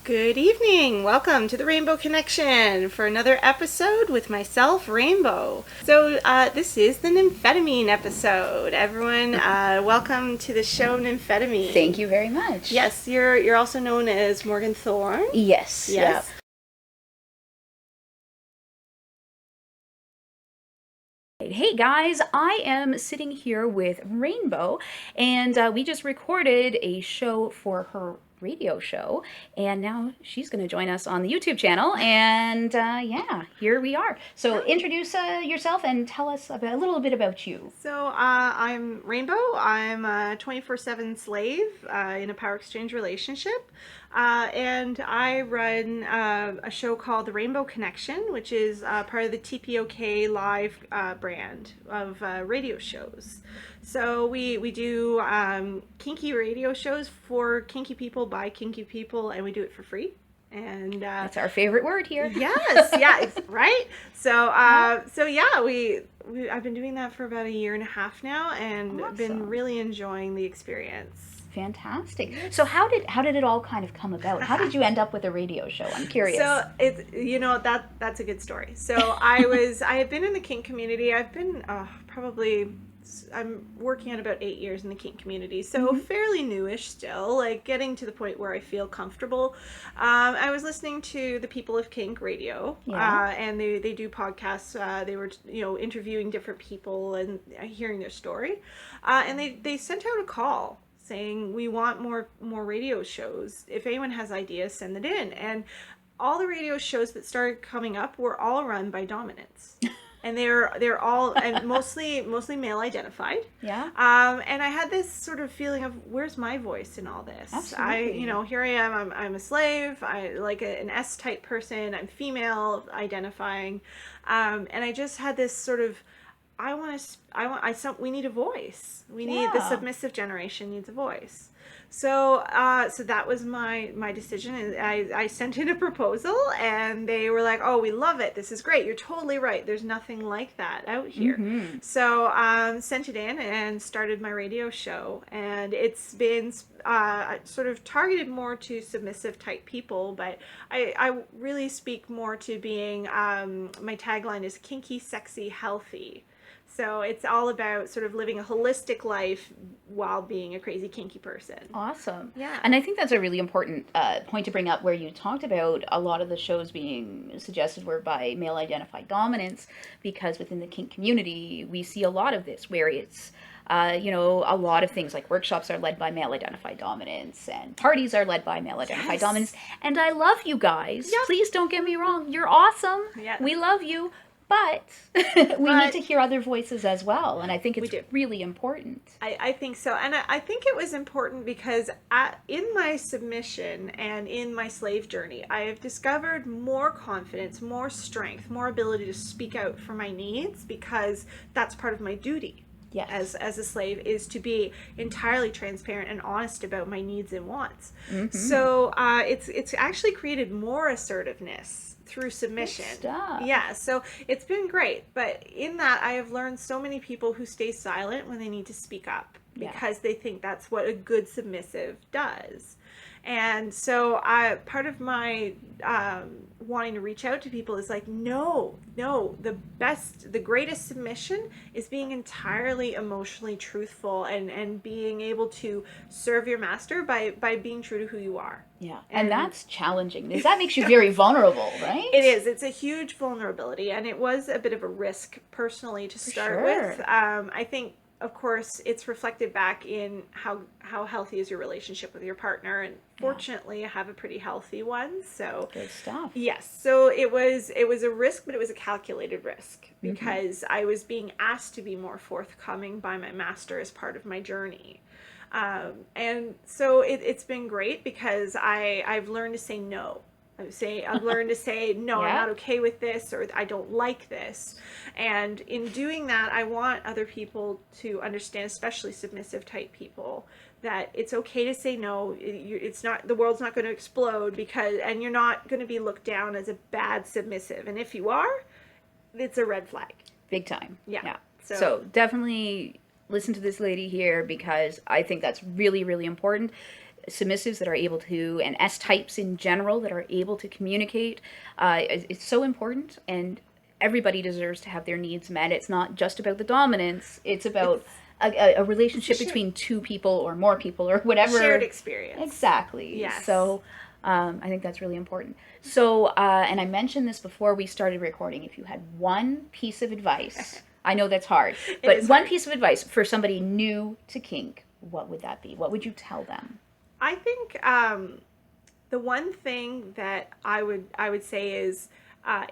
Good evening. Welcome to the Rainbow Connection for another episode with myself, Rainbow. So this is the Nymphetamine episode. Everyone, welcome to the show, Nymphetamine. Thank you very much. Yes, you're also known as Morgan Thorne. Yes. Yes. Yep. Hey guys, I am sitting here with Rainbow, and we just recorded a show for her radio show, and now she's going to join us on the YouTube channel, and yeah, here we are. So introduce yourself and tell us a little bit about you. So I'm Rainbow. I'm a 24/7 slave in a power exchange relationship, and I run a show called The Rainbow Connection, which is part of the TPOK Live brand of radio shows. So we do kinky radio shows for kinky people by kinky people, and we do it for free. And that's our favorite word here. Yes, yeah, right. So yeah, I've been doing that for about 1.5 years now, and Awesome. Been really enjoying the experience. Fantastic. So how did it all kind of come about? How did you end up with a radio show? I'm curious. So that's a good story. So I had been in the kink community. I've been I'm working on about 8 years in the kink community, so fairly newish still, like getting to the point where I feel comfortable. I was listening to the People of Kink Radio, and they do podcasts. They were interviewing different people and hearing their story, and they sent out a call saying, we want more radio shows. If anyone has ideas, send it in. And all the radio shows that started coming up were all run by dominants. And they're all and mostly male identified. Yeah. And I had this sort of feeling of, where's my voice in all this? Absolutely. Here I am. I'm a slave. I like an S type person. I'm female identifying, and I just had this sort of, we need a voice. We need the submissive generation needs a voice. So that was my decision. I sent in a proposal, and they were like, "Oh, we love it. This is great. You're totally right. There's nothing like that out here." Mm-hmm. So sent it in and started my radio show, and it's been sort of targeted more to submissive type people, but I really speak more to being, my tagline is kinky, sexy, healthy. So it's all about sort of living a holistic life while being a crazy kinky person. Awesome. Yeah. And I think that's a really important point to bring up, where you talked about a lot of the shows being suggested were by male identified dominants, because within the kink community, we see a lot of this where it's, a lot of things like workshops are led by male identified dominants, and parties are led by male identified dominants. And I love you guys. Yep. Please don't get me wrong. You're awesome. Yes. We love you. But we need to hear other voices as well, and I think it's really important. I think so, and I think it was important because in my submission and in my slave journey, I have discovered more confidence, more strength, more ability to speak out for my needs, because that's part of my duty. Yes. As a slave, is to be entirely transparent and honest about my needs and wants. Mm-hmm. So it's actually created more assertiveness through submission. Good stuff. Yeah, so it's been great. But in that, I have learned so many people who stay silent when they need to speak up, because they think that's what a good submissive does. And so part of my wanting to reach out to people is like, no, the greatest submission is being entirely emotionally truthful and being able to serve your master by being true to who you are. Yeah, and that's challenging, because that makes you very vulnerable, right? It is. It's a huge vulnerability, and it was a bit of a risk personally to start with. I think, of course, it's reflected back in how healthy is your relationship with your partner, and fortunately I have a pretty healthy one. So good stuff. Yes. So it was a risk, but it was a calculated risk, because I was being asked to be more forthcoming by my master as part of my journey. And so it's been great, because I've learned to say no. I've learned to say, no, I'm not okay with this, or I don't like this. And in doing that, I want other people to understand, especially submissive type people, that it's okay to say no. It's not, the world's not going to explode, and you're not going to be looked down as a bad submissive. And if you are, it's a red flag. Big time. Yeah. So definitely listen to this lady here, because I think that's really, really important. submissives that are able to, and S-types in general that are able to communicate. It's so important, and everybody deserves to have their needs met. It's not just about the dominance. It's about a relationship between two people or more people or whatever. Shared experience. Exactly. Yes. So I think that's really important. So, and I mentioned this before we started recording, if you had one piece of advice, I know that's hard, but one piece of advice for somebody new to kink, what would that be? What would you tell them? I think the one thing that I would say is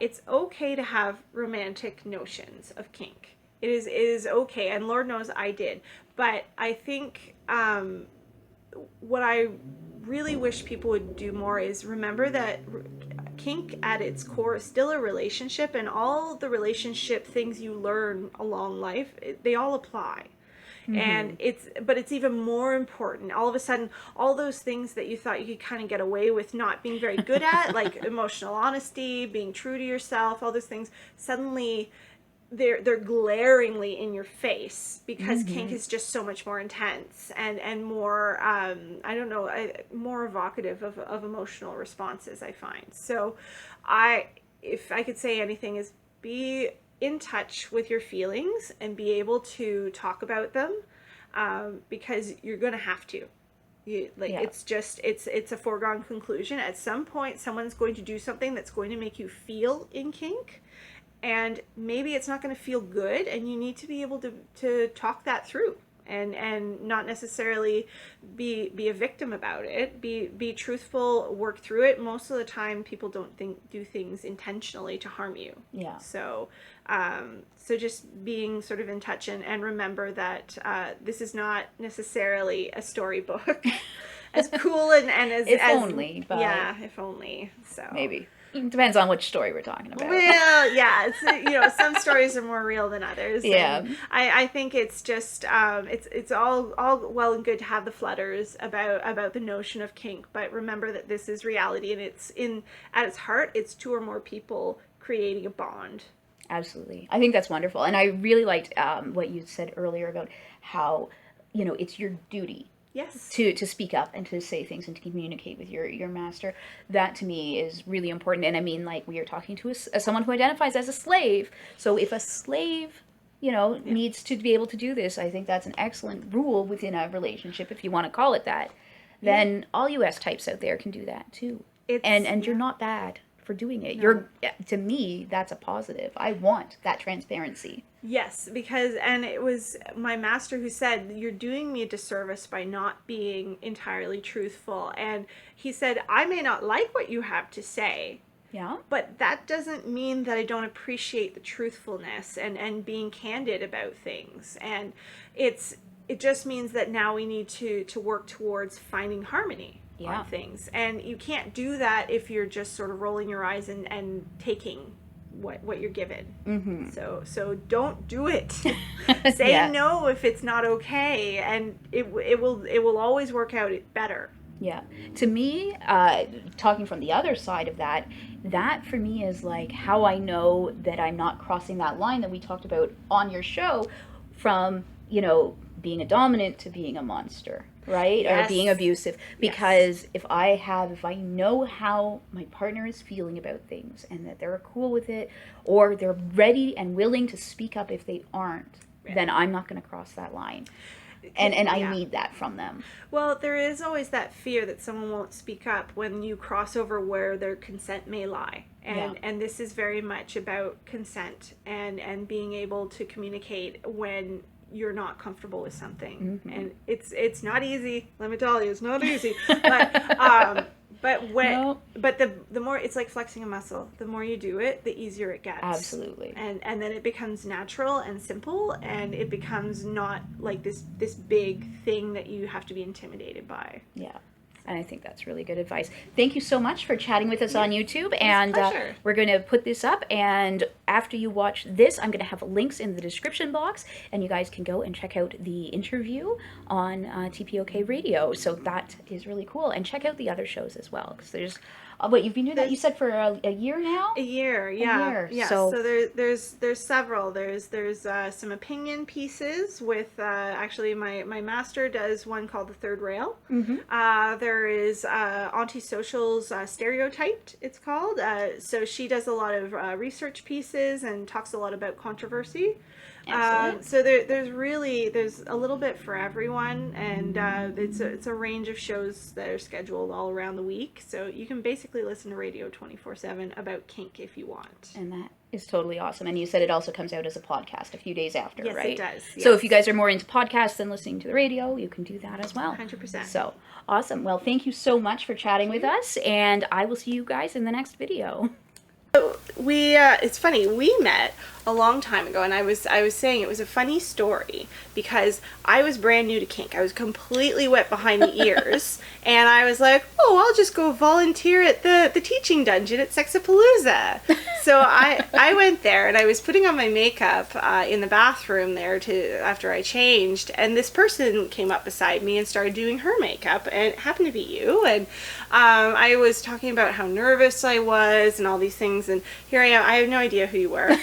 it's okay to have romantic notions of kink. It is okay, and Lord knows I did. But I think what I really wish people would do more is remember that kink at its core is still a relationship, and all the relationship things you learn along life, they all apply. And it's even more important. All of a sudden, all those things that you thought you could kind of get away with not being very good at, like emotional honesty, being true to yourself, all those things, suddenly they're glaringly in your face because kink is just so much more intense and more more evocative of emotional responses, I find. So if I could say anything, is be in touch with your feelings and be able to talk about them, because you're going to have to. It's a foregone conclusion. At some point, someone's going to do something that's going to make you feel in kink, and maybe it's not going to feel good, and you need to be able to talk that through. And not necessarily be a victim about it. Be truthful, work through it. Most of the time, people don't do things intentionally to harm you. Yeah. So just being sort of in touch and remember that this is not necessarily a storybook. As cool and as if only. But yeah, if only. So maybe. It depends on which story we're talking about. Well, yeah, it's, some stories are more real than others. Yeah. And I think it's just it's all well and good to have the flutters about the notion of kink, but remember that this is reality, and it's at its heart, it's two or more people creating a bond. Absolutely. I think that's wonderful. And I really liked what you said earlier about how, it's your duty. Yes. To speak up and to say things and to communicate with your master. That to me is really important. And I mean, like, we are talking to someone who identifies as a slave. So if a slave, needs to be able to do this, I think that's an excellent rule within a relationship, if you want to call it that. Then all US types out there can do that too. And you're not bad for doing it. No. To me, that's a positive. I want that transparency. Yes, and it was my master who said, you're doing me a disservice by not being entirely truthful. And he said, I may not like what you have to say. Yeah. But that doesn't mean that I don't appreciate the truthfulness and being candid about things. And it just means that now we need to work towards finding harmony on things. And you can't do that if you're just sort of rolling your eyes and taking what you're given. Mm-hmm. So don't do it. Say no if it's not okay, and it will always work out better. Yeah. To me, talking from the other side of that for me is like how I know that I'm not crossing that line that we talked about on your show from, being a dominant to being a monster, right? Yes. Or being abusive. Because if I know how my partner is feeling about things and that they're cool with it, or they're ready and willing to speak up if they aren't, then I'm not going to cross that line. And I need that from them. Well, there is always that fear that someone won't speak up when you cross over where their consent may lie. And this is very much about consent and being able to communicate when you're not comfortable with something. Mm-hmm. And it's not easy. Let me tell you, it's not easy. But the more, it's like flexing a muscle. The more you do it, the easier it gets. Absolutely. And then it becomes natural and simple, and it becomes not like this big thing that you have to be intimidated by. Yeah. And I think that's really good advice. Thank you so much for chatting with us on YouTube. And pleasure. we're going to put this up. And after you watch this, I'm going to have links in the description box. And you guys can go and check out the interview on TPOK Radio. So that is really cool. And check out the other shows as well. Because there's... Wait, you've been doing that, you said, for a year now? A year, yeah. A year. Yeah, so there's several. There's some opinion pieces with, actually, my master does one called The Third Rail. There is Auntie Social's Stereotyped, it's called. So she does a lot of research pieces and talks a lot about controversy. So there's a little bit for everyone, and it's a range of shows that are scheduled all around the week. So you can basically listen to radio 24/7 about kink if you want. And that is totally awesome. And you said it also comes out as a podcast a few days after, yes, right? Yes, it does. Yes. So if you guys are more into podcasts than listening to the radio, you can do that as well. 100%. So awesome. Well, thank you so much for chatting with us, and I will see you guys in the next video. It's funny, we met a long time ago, and I was saying it was a funny story because I was brand new to kink. I was completely wet behind the ears, and I was like, oh, I'll just go volunteer at the teaching dungeon at Sexapalooza. So I went there, and I was putting on my makeup in the bathroom there after I changed, and this person came up beside me and started doing her makeup, and it happened to be you, and I was talking about how nervous I was and all these things, and here I am. I have no idea who you were.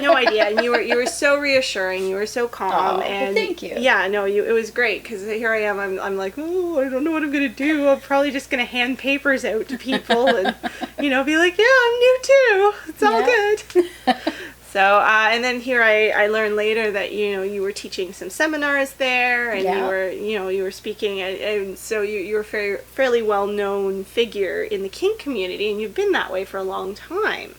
No idea. And you were so reassuring. You were so calm. And thank you. Yeah, no, it was great, because here I am. I'm like, oh, I don't know what I'm gonna do. I'm probably just gonna hand papers out to people and be like, yeah, I'm new too. It's all good. So and then here I learned later that you were teaching some seminars there, and you were speaking, and so you're a fairly well known figure in the kink community, and you've been that way for a long time.